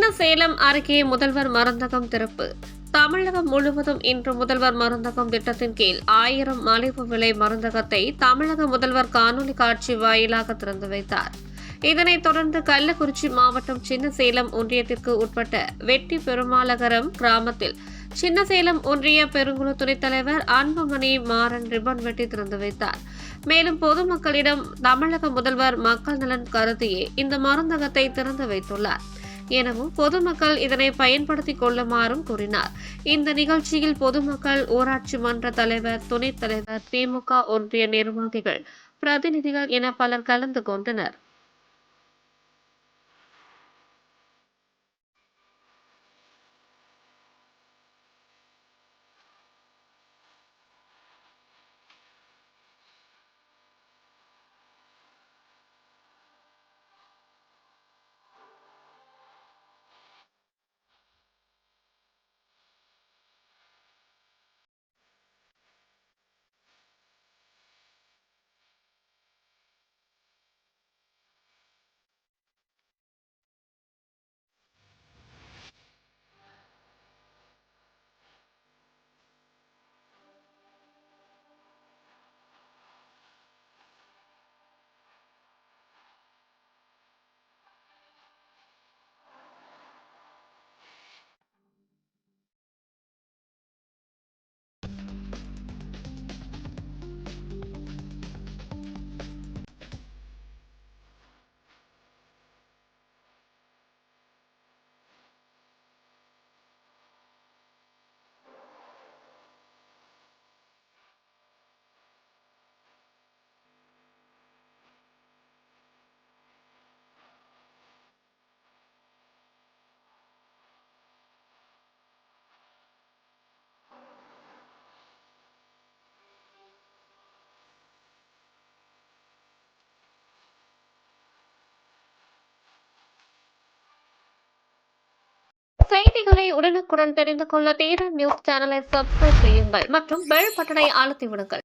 சின்ன சேலம் அருகே முதல்வர் மருந்தகம் திறப்பு. தமிழகம் முழுவதும் இன்று முதல்வர் மருந்தகம் திட்டத்தின் கீழ் 1000 மலிவு விலை மருந்தகத்தை தமிழக முதல்வர் காணொலி காட்சி வாயிலாக திறந்து வைத்தார். இதனைத் தொடர்ந்து கள்ளக்குறிச்சி மாவட்டம் சின்னசேலம் ஒன்றியத்திற்கு உட்பட்ட வெட்டி பெருமாளகரம் கிராமத்தில் சின்னசேலம் ஒன்றிய பெருங்குழு துணைத் தலைவர் அன்புமணி மாறன் ரிப்பன் வெட்டி திறந்து வைத்தார். மேலும் பொதுமக்களிடம் தமிழக முதல்வர் மக்கள் நலன் கருதியே இந்த மருந்தகத்தை திறந்து வைத்துள்ளார் எனவும் பொதுமக்கள் இதனை பயன்படுத்திக் கொள்ளுமாறும் கூறினார். இந்த நிகழ்ச்சியில் பொதுமக்கள், ஊராட்சி மன்ற தலைவர், துணைத் தலைவர், திமுக ஒன்றிய நிர்வாகிகள், பிரதிநிதிகள் என பலர் கலந்து கொண்டனர். செய்திகளை உடனுக்குடன் தெரிந்து கொள்ள தீரன் நியூஸ் சேனலை சப்ஸ்கிரைப் செய்யுங்கள் மற்றும் பெல் பட்டனை அழுத்தி விடுங்கள்.